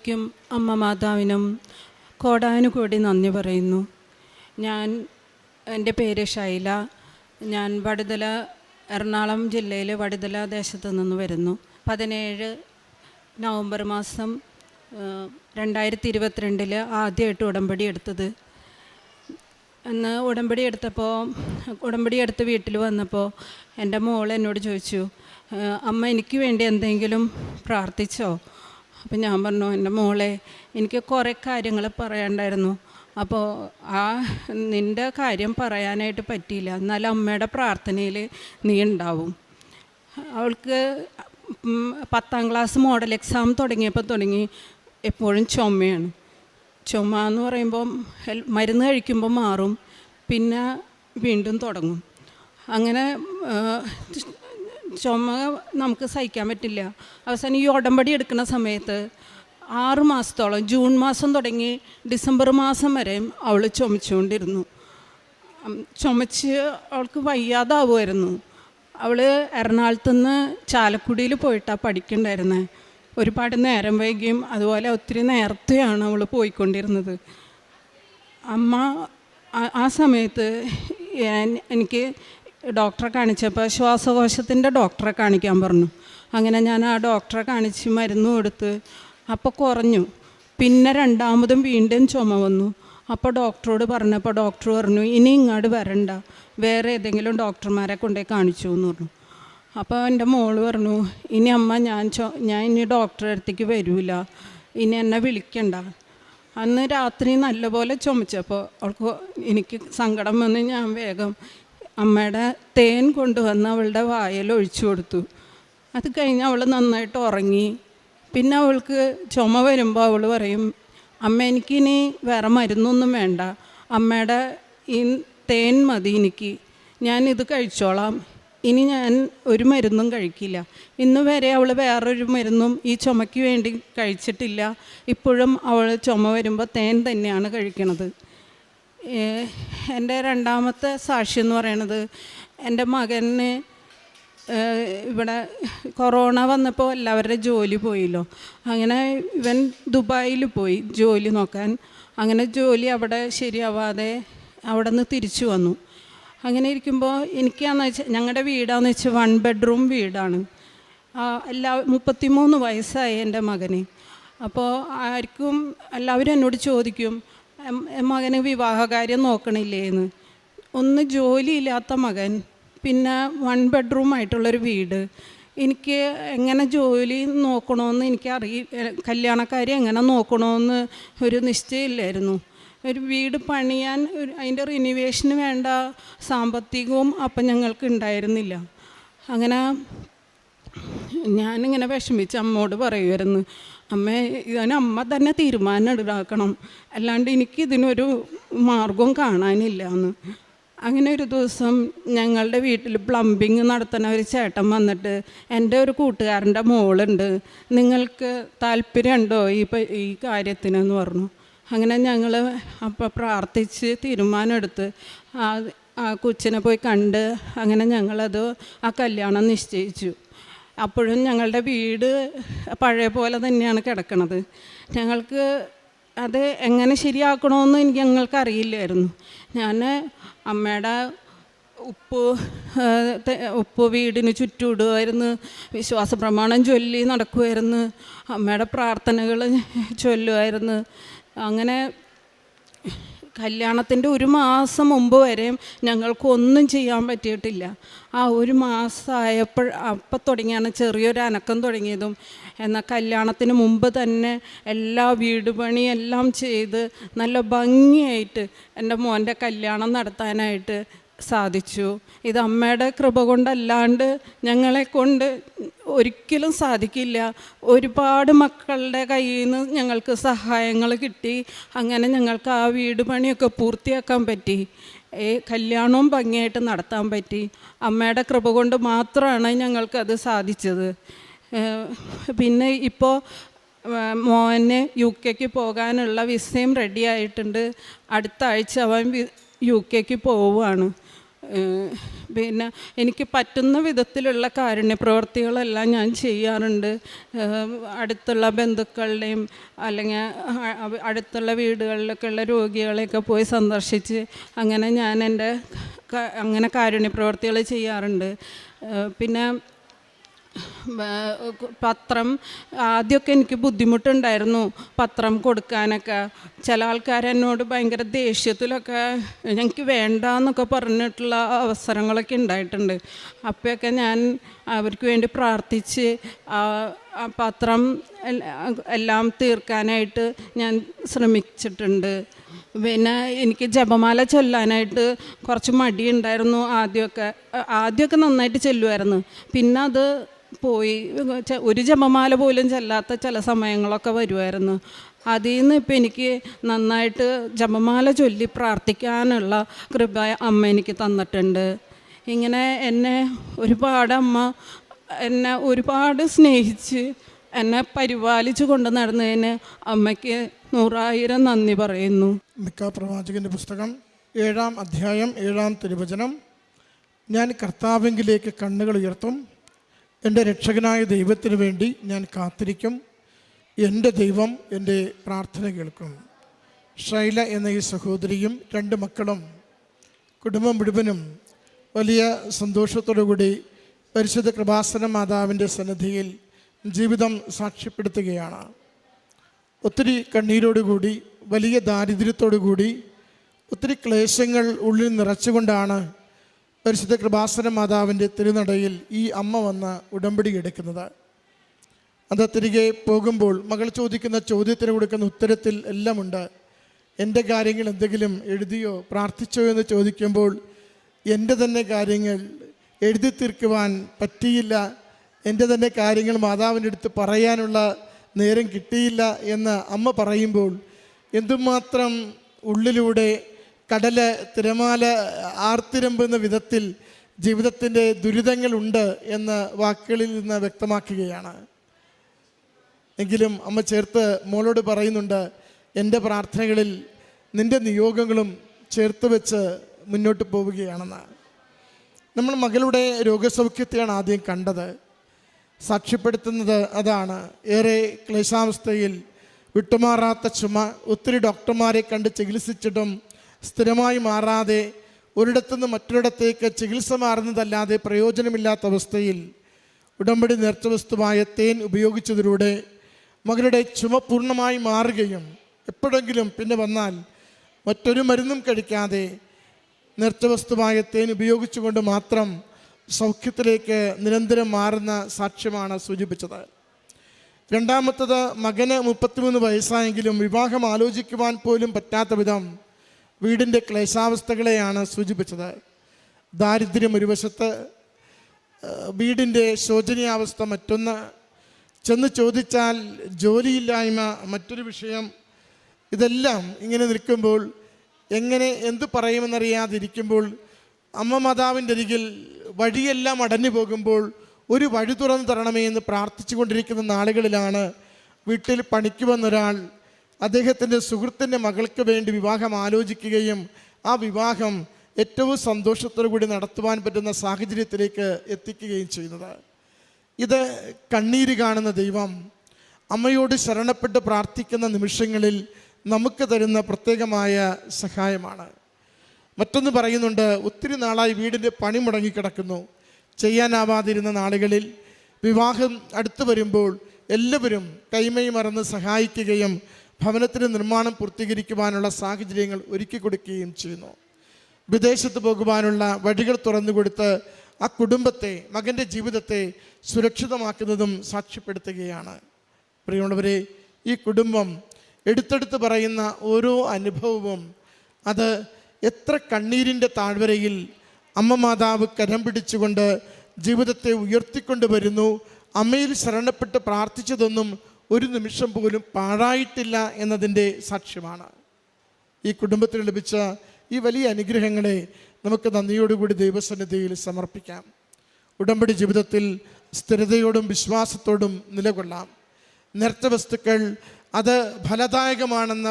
ഈശോയ്ക്കും അമ്മ മാതാവിനും കോടാനുകോടി നന്ദി പറയുന്നു. എൻ്റെ പേര് ഷൈല. ഞാൻ വടുതല, എറണാകുളം ജില്ലയിൽ വടുതല ദേശത്ത് നിന്ന് വരുന്നു. 17 നവംബർ മാസം 2022 ആദ്യമായിട്ട് ഉടമ്പടി എടുത്തത്. അന്ന് ഉടമ്പടി എടുത്ത് വീട്ടിൽ വന്നപ്പോൾ എൻ്റെ മോൾ എന്നോട് ചോദിച്ചു, അമ്മ എനിക്ക് വേണ്ടി എന്തെങ്കിലും പ്രാർത്ഥിച്ചോ? അപ്പം ഞാൻ പറഞ്ഞു, എൻ്റെ മോളെ, എനിക്ക് കുറേ കാര്യങ്ങൾ പറയാനുണ്ടായിരുന്നു. അപ്പോൾ നിൻ്റെ കാര്യം പറയാനായിട്ട് പറ്റിയില്ല, എന്നാലും അമ്മയുടെ പ്രാർത്ഥനയിൽ നീ ഉണ്ടാവും. അവൾക്ക് 10ാം ക്ലാസ് മോഡൽ എക്സാം തുടങ്ങി എപ്പോഴും ചുമയാണ്. ചുമ എന്ന് പറയുമ്പം മരുന്ന് കഴിക്കുമ്പോൾ മാറും, പിന്നെ വീണ്ടും തുടങ്ങും. അങ്ങനെ ചുമ നമുക്ക് സഹിക്കാൻ പറ്റില്ല. അവസാനം ഈ ഉടമ്പടി എടുക്കുന്ന സമയത്ത് 6 മാസത്തോളം, ജൂൺ മാസം തുടങ്ങി ഡിസംബർ മാസം വരെ അവൾ ചുമച്ചുകൊണ്ടിരുന്നു. ചുമച്ച് അവൾക്ക് വയ്യാതാവുമായിരുന്നു. അവൾ എറണാകുളത്തുനിന്ന് ചാലക്കുടിയിൽ പോയിട്ടാണ് പഠിക്കണ്ടായിരുന്നത്. ഒരുപാട് നേരം വൈകിയും അതുപോലെ ഒത്തിരി നേരത്തെയാണ് അവൾ പോയിക്കൊണ്ടിരുന്നത്. അമ്മ ആ സമയത്ത് എനിക്ക് ഡോക്ടറെ കാണിച്ചപ്പോൾ ശ്വാസകോശത്തിൻ്റെ ഡോക്ടറെ കാണിക്കാൻ പറഞ്ഞു. അങ്ങനെ ഞാൻ ആ ഡോക്ടറെ കാണിച്ച് മരുന്ന് കൊടുത്ത് അപ്പോൾ കുറഞ്ഞു. പിന്നെ രണ്ടാമതും വീണ്ടും ചുമ വന്നു. അപ്പോൾ ഡോക്ടർ പറഞ്ഞു, ഇനി ഇങ്ങോട്ട് വരണ്ട, വേറെ ഏതെങ്കിലും ഡോക്ടർമാരെ കൊണ്ടുപോയി കാണിച്ചു എന്ന് പറഞ്ഞു. അപ്പോൾ എൻ്റെ മോള് പറഞ്ഞു, ഇനി അമ്മ ഞാൻ ഇനി ഡോക്ടറെ അടുത്തേക്ക് വരില്ല, ഇനി എന്നെ വിളിക്കണ്ട. അന്ന് രാത്രി നല്ലപോലെ ചുമച്ചപ്പോൾ എനിക്ക് സങ്കടം വന്ന് ഞാൻ വേഗം അമ്മയുടെ തേൻ കൊണ്ടുവന്ന് അവളുടെ വായിൽ ഒഴിച്ചു കൊടുത്തു. അത് കഴിഞ്ഞ് അവൾ നന്നായിട്ട് ഉറങ്ങി. പിന്നെ അവൾക്ക് ചുമ വരുമ്പോൾ അവൾ പറയും, അമ്മ എനിക്കിനി വേറെ മരുന്നൊന്നും വേണ്ട, അമ്മയുടെ ഈ തേൻ മതി എനിക്ക്, ഞാനിത് കഴിച്ചോളാം, ഇനി ഞാൻ ഒരു മരുന്നും കഴിക്കില്ല. ഇന്ന് വരെ അവൾ വേറൊരു മരുന്നും ഈ ചുമയ്ക്ക് വേണ്ടി കഴിച്ചിട്ടില്ല. ഇപ്പോഴും അവൾ ചുമ വരുമ്പോൾ തേൻ തന്നെയാണ് കഴിക്കണത്. എൻ്റെ രണ്ടാമത്തെ സാക്ഷി എന്ന് പറയണത്, എൻ്റെ മകന് ഇവിടെ കൊറോണ വന്നപ്പോൾ എല്ലാവരുടെ ജോലി പോയല്ലോ. അങ്ങനെ ഇവൻ ദുബായിൽ പോയി ജോലി നോക്കാൻ. അങ്ങനെ ജോലി അവിടെ ശരിയാവാതെ അവിടെ നിന്ന് തിരിച്ചു വന്നു. അങ്ങനെ ഇരിക്കുമ്പോൾ ഞങ്ങളുടെ വീടാന്ന് വെച്ചാൽ 1 ബെഡ്റൂം വീടാണ്. 33 വയസ്സായി എൻ്റെ മകന്. അപ്പോൾ എല്ലാവരും എന്നോട് ചോദിക്കും, മകന് വിവാഹകാര്യം നോക്കണില്ലേന്ന്. ഒന്ന് ജോലിയില്ലാത്ത മകൻ, പിന്നെ 1 ബെഡ്റൂമായിട്ടുള്ളൊരു വീട്. എനിക്ക് എങ്ങനെ ജോലി നോക്കണമെന്ന് കല്യാണക്കാരെ എങ്ങനെ നോക്കണമെന്ന് ഒരു നിശ്ചയമില്ലായിരുന്നു. ഒരു വീട് പണിയാൻ അതിൻ്റെ റിനിവേഷന് വേണ്ട സാമ്പത്തികവും അപ്പം ഞങ്ങൾക്ക് ഉണ്ടായിരുന്നില്ല. അങ്ങനെ ഞാനിങ്ങനെ വിഷമിച്ച് അമ്മയോട് പറയുമായിരുന്നു, അമ്മ തന്നെ തീരുമാനം എടുക്കണം, അല്ലാണ്ട് എനിക്കിതിനൊരു മാർഗവും കാണാനില്ല എന്ന്. അങ്ങനെ ഒരു ദിവസം ഞങ്ങളുടെ വീട്ടിൽ പ്ലംബിങ് നടത്തുന്ന ഒരു ചേട്ടൻ വന്നിട്ട്, എൻ്റെ ഒരു കൂട്ടുകാരൻ്റെ മോളുണ്ട്, നിങ്ങൾക്ക് താല്പര്യമുണ്ടോ ഈ കാര്യത്തിനെന്ന് പറഞ്ഞു. അങ്ങനെ ഞങ്ങൾ അപ്പോൾ പ്രാർത്ഥിച്ച് തീരുമാനമെടുത്ത് ആ കൊച്ചിനെ പോയി കണ്ട് അങ്ങനെ ഞങ്ങളത് ആ കല്യാണം നിശ്ചയിച്ചു. അപ്പോഴും ഞങ്ങളുടെ വീട് പഴയ പോലെ തന്നെയാണ് കിടക്കണത്. ഞങ്ങൾക്ക് അത് എങ്ങനെ ശരിയാക്കണമെന്ന് ഞങ്ങൾക്ക് അറിയില്ലായിരുന്നു. ഞാൻ അമ്മയുടെ ഉപ്പ് വീടിന് ചുറ്റും ഇടുമായിരുന്നു, വിശ്വാസ പ്രമാണം ചൊല്ലി നടക്കുമായിരുന്നു, അമ്മയുടെ പ്രാർത്ഥനകൾ ചൊല്ലുമായിരുന്നു. അങ്ങനെ കല്യാണത്തിൻ്റെ 1 മാസം മുമ്പ് വരെയും ഞങ്ങൾക്കൊന്നും ചെയ്യാൻ പറ്റിയിട്ടില്ല. ആ 1 മാസമായപ്പോൾ അപ്പം തുടങ്ങിയാണ് ചെറിയൊരു അനക്കം തുടങ്ങിയതും. എന്നാൽ കല്യാണത്തിന് മുമ്പ് തന്നെ എല്ലാ വീട് പണിയെല്ലാം ചെയ്ത് നല്ല ഭംഗിയായിട്ട് എൻ്റെ മോൻ്റെ കല്യാണം നടത്താനായിട്ട് സാധിച്ചു. ഇത് അമ്മയുടെ കൃപ കൊണ്ടല്ലാണ്ട് ഞങ്ങളെ കൊണ്ട് ഒരിക്കലും സാധിക്കില്ല. ഒരുപാട് മക്കളുടെ കയ്യിൽ നിന്ന് ഞങ്ങൾക്ക് സഹായങ്ങൾ കിട്ടി. അങ്ങനെ ഞങ്ങൾക്ക് ആ വീട് പണിയൊക്കെ പൂർത്തിയാക്കാൻ പറ്റി. കല്യാണവും ഭംഗിയായിട്ട് നടത്താൻ പറ്റി. അമ്മയുടെ കൃപ കൊണ്ട് മാത്രമാണ് ഞങ്ങൾക്കത് സാധിച്ചത്. പിന്നെ ഇപ്പോൾ മോന് UK പോകാനുള്ള വിസയും റെഡി ആയിട്ടുണ്ട്. അടുത്ത ആഴ്ച അവൻ UK പോവുകയാണ്. പിന്നെ എനിക്ക് പറ്റുന്ന വിധത്തിലുള്ള കാരുണ്യ പ്രവർത്തികളെല്ലാം ഞാൻ ചെയ്യാറുണ്ട്. അടുത്തുള്ള ബന്ധുക്കളുടെയും അല്ലെങ്കിൽ അടുത്തുള്ള വീടുകളിലൊക്കെ ഉള്ള രോഗികളെയൊക്കെ പോയി സന്ദർശിച്ച് അങ്ങനെ ഞാൻ എൻ്റെ അങ്ങനെ കാരുണ്യ പ്രവർത്തികൾ ചെയ്യാറുണ്ട്. പിന്നെ പത്രം ആദ്യമൊക്കെ എനിക്ക് ബുദ്ധിമുട്ടുണ്ടായിരുന്നു പത്രം കൊടുക്കാനൊക്കെ. ചില ആൾക്കാർ എന്നോട് ഭയങ്കര ദേഷ്യത്തിലൊക്കെ എനിക്ക് വേണ്ടാന്നൊക്കെ പറഞ്ഞിട്ടുള്ള അവസരങ്ങളൊക്കെ ഉണ്ടായിട്ടുണ്ട്. അപ്പോഴൊക്കെ ഞാൻ അവർക്ക് വേണ്ടി പ്രാർത്ഥിച്ച് പത്രം എല്ലാം തീർക്കാനായിട്ട് ഞാൻ ശ്രമിച്ചിട്ടുണ്ട്. പിന്നെ എനിക്ക് ജപമാല ചൊല്ലാനായിട്ട് കുറച്ച് മടിയുണ്ടായിരുന്നു. ആദ്യമൊക്കെ നന്നായിട്ട് ചൊല്ലുമായിരുന്നു. പിന്നെ അത് പോയി. ഒരു ജപമാല പോലും ചെല്ലാത്ത ചില സമയങ്ങളൊക്കെ വരുമായിരുന്നു. അതിൽ നിന്ന് ഇപ്പം എനിക്ക് നന്നായിട്ട് ജപമാല ചൊല്ലി പ്രാർത്ഥിക്കാനുള്ള കൃപ അമ്മ എനിക്ക് തന്നിട്ടുണ്ട്. ഇങ്ങനെ എന്നെ ഒരുപാട് സ്നേഹിച്ച് എന്നെ പരിപാലിച്ചു കൊണ്ട് നടന്നതിന് അമ്മയ്ക്ക് 100,000 നന്ദി പറയുന്നു. മിക്ക പ്രവാചകൻ്റെ പുസ്തകം 7-ാം അധ്യായം 7-ാം തിരുവചനം, ഞാൻ കർത്താവിങ്കിലേക്ക് കണ്ണുകൾ ഉയർത്തും, എൻ്റെ രക്ഷകനായ ദൈവത്തിന് വേണ്ടി ഞാൻ കാത്തിരിക്കും, എൻ്റെ ദൈവം എൻ്റെ പ്രാർത്ഥന കേൾക്കും. ഷൈല എന്ന ഈ സഹോദരിയും 2 മക്കളും കുടുംബം മുഴുവനും വലിയ സന്തോഷത്തോടു കൂടി പരിശുദ്ധ കൃപാസന മാതാവിൻ്റെ സന്നിധിയിൽ ജീവിതം സാക്ഷ്യപ്പെടുത്തുകയാണ്. ഒത്തിരി കണ്ണീരോടുകൂടി, വലിയ ദാരിദ്ര്യത്തോടുകൂടി, ഒത്തിരി ക്ലേശങ്ങൾ ഉള്ളിൽ നിറച്ചുകൊണ്ടാണ് പരിശുദ്ധ കൃപാസന മാതാവിൻ്റെ തിരുനടയിൽ ഈ അമ്മ വന്ന് ഉടമ്പടി എടുക്കുന്നത്. അത് തിരികെ പോകുമ്പോൾ മകൾ ചോദിക്കുന്ന ചോദ്യത്തിന് കൊടുക്കുന്ന ഉത്തരത്തിൽ എല്ലാമുണ്ട്. എൻ്റെ കാര്യങ്ങൾ എന്തെങ്കിലും എഴുതിയോ പ്രാർത്ഥിച്ചോ എന്ന് ചോദിക്കുമ്പോൾ എൻ്റെ തന്നെ കാര്യങ്ങൾ എഴുതി തീർക്കുവാൻ പറ്റിയില്ല, എൻ്റെ തന്നെ കാര്യങ്ങൾ മാതാവിൻ്റെ അടുത്ത് പറയാനുള്ള നേരം കിട്ടിയില്ല എന്ന് അമ്മ പറയുമ്പോൾ എന്തുമാത്രം ഉള്ളിലൂടെ കടല് തിരമാല ആർത്തിരമ്പുന്ന വിധത്തിൽ ജീവിതത്തിൻ്റെ ദുരിതങ്ങളുണ്ട് എന്ന് വാക്കുകളിൽ നിന്ന് വ്യക്തമാക്കുകയാണ്. എങ്കിലും അമ്മ ചേർത്ത് മോളോട് പറയുന്നുണ്ട്, എൻ്റെ പ്രാർത്ഥനകളിൽ നിൻ്റെ നിയോഗങ്ങളും ചേർത്ത് വെച്ച് മുന്നോട്ട് പോവുകയാണെന്ന്. നമ്മൾ മകളുടെ രോഗസൗഖ്യത്തെയാണ് ആദ്യം കണ്ടത്. സാക്ഷ്യപ്പെടുത്തുന്നത് അതാണ്. ഏറെ ക്ലേശാവസ്ഥയിൽ വിട്ടുമാറാത്ത ചുമ, ഒത്തിരി ഡോക്ടർമാരെ കണ്ട് ചികിത്സിച്ചിട്ടും സ്ഥിരമായി മാറാതെ ഒരിടത്തുനിന്ന് മറ്റൊരിടത്തേക്ക് ചികിത്സ മാറുന്നതല്ലാതെ പ്രയോജനമില്ലാത്ത അവസ്ഥയിൽ ഉടമ്പടി നേർച്ചവസ്തുവായ തേൻ ഉപയോഗിച്ചതിലൂടെ മകളുടെ ചുമ പൂർണ്ണമായി മാറുകയും എപ്പോഴെങ്കിലും പിന്നെ വന്നാൽ മറ്റൊരു മരുന്നും കഴിക്കാതെ നേർച്ചവസ്തുവായ തേൻ ഉപയോഗിച്ചുകൊണ്ട് മാത്രം സൗഖ്യത്തിലേക്ക് നിരന്തരം മാറുന്ന സാക്ഷ്യമാണ് സൂചിപ്പിച്ചത്. രണ്ടാമത്തത്, മകന് 33 വയസ്സായെങ്കിലും വിവാഹം ആലോചിക്കുവാൻ പോലും പറ്റാത്ത വിധം വീടിൻ്റെ ക്ലേശാവസ്ഥകളെയാണ് സൂചിപ്പിച്ചത്. ദാരിദ്ര്യം ഒരു വശത്ത്, വീടിൻ്റെ ശോചനീയാവസ്ഥ മറ്റൊന്ന്, ചെന്ന് ചോദിച്ചാൽ ജോലിയില്ലായ്മ മറ്റൊരു വിഷയം. ഇതെല്ലാം ഇങ്ങനെ നിൽക്കുമ്പോൾ എന്ത് പറയുമെന്നറിയാതിരിക്കുമ്പോൾ അമ്മ മാതാവിൻ്റെ അരികിൽ വഴിയെല്ലാം അടഞ്ഞു പോകുമ്പോൾ ഒരു വഴി തുറന്നു തരണമേ എന്ന് പ്രാർത്ഥിച്ചു കൊണ്ടിരിക്കുന്ന നാളുകളിലാണ് വീട്ടിൽ പണിക്ക് വന്നൊരാൾ അദ്ദേഹത്തിൻ്റെ സുഹൃത്തിൻ്റെ മകൾക്ക് വേണ്ടി വിവാഹം ആലോചിക്കുകയും ആ വിവാഹം ഏറ്റവും സന്തോഷത്തോടു കൂടി നടത്തുവാൻ പറ്റുന്ന സാഹചര്യത്തിലേക്ക് എത്തിക്കുകയും ചെയ്യുന്നത്. ഇത് കണ്ണീര് കാണുന്ന ദൈവം അമ്മയോട് ശരണപ്പെട്ട് പ്രാർത്ഥിക്കുന്ന നിമിഷങ്ങളിൽ നമുക്ക് തരുന്ന പ്രത്യേകമായ സഹായമാണ്. മറ്റൊന്ന് പറയുന്നുണ്ട്, ഒത്തിരി നാളായി വീടിൻ്റെ പണി മുടങ്ങിക്കിടക്കുന്നു. ചെയ്യാനാവാതിരുന്ന നാളുകളിൽ വിവാഹം അടുത്തു വരുമ്പോൾ എല്ലാവരും കൈമൈ മറന്ന് സഹായിക്കുകയും ഭവനത്തിൻ്റെ നിർമ്മാണം പൂർത്തീകരിക്കുവാനുള്ള സാഹചര്യങ്ങൾ ഒരുക്കി കൊടുക്കുകയും ചെയ്യുന്നു. വിദേശത്ത് പോകുവാനുള്ള വഴികൾ തുറന്നുകൊടുത്ത് ആ കുടുംബത്തെ, മകൻ്റെ ജീവിതത്തെ സുരക്ഷിതമാക്കുന്നതും സാക്ഷ്യപ്പെടുത്തുകയാണ്. പ്രിയമുള്ളവരെ, ഈ കുടുംബം എടുത്തെടുത്ത് പറയുന്ന ഓരോ അനുഭവവും അത് എത്ര കണ്ണീരിൻ്റെ താഴ്വരയിൽ അമ്മ മാതാവ് കരം പിടിച്ചുകൊണ്ട് ജീവിതത്തെ ഉയർത്തിക്കൊണ്ട് വരുന്നു. അമ്മയിൽ ശരണപ്പെട്ട് പ്രാർത്ഥിച്ചതൊന്നും ഒരു നിമിഷം പോലും പാഴായിട്ടില്ല എന്നതിൻ്റെ സാക്ഷ്യമാണ്. ഈ കുടുംബത്തിന് ലഭിച്ച ഈ വലിയ അനുഗ്രഹങ്ങളെ നമുക്ക് നന്ദിയോടുകൂടി ദൈവസന്നിധിയിൽ സമർപ്പിക്കാം. ഉടമ്പടി ജീവിതത്തിൽ സ്ഥിരതയോടും വിശ്വാസത്തോടും നിലകൊള്ളാം. നേർച്ച വസ്തുക്കൾ അത് ഫലദായകമാണെന്ന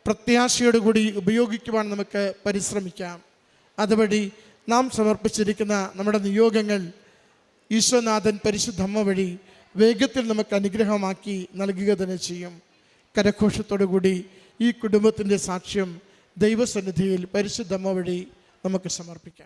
പ്രത്യാശയോടുകൂടി ഉപയോഗിക്കുവാൻ നമുക്ക് പരിശ്രമിക്കാം. അതുവഴി നാം സമർപ്പിച്ചിരിക്കുന്ന നമ്മുടെ നിയോഗങ്ങൾ ഈശോനാഥൻ പരിശുദ്ധമ്മ വഴി വേഗത്തിൽ നമുക്ക് അനുഗ്രഹമാക്കി നൽകുക തന്നെ ചെയ്യും. കരഘോഷത്തോടുകൂടി ഈ കുടുംബത്തിൻ്റെ സാക്ഷ്യം ദൈവസന്നിധിയിൽ പരിശുദ്ധമ്മ വഴി നമുക്ക് സമർപ്പിക്കാം.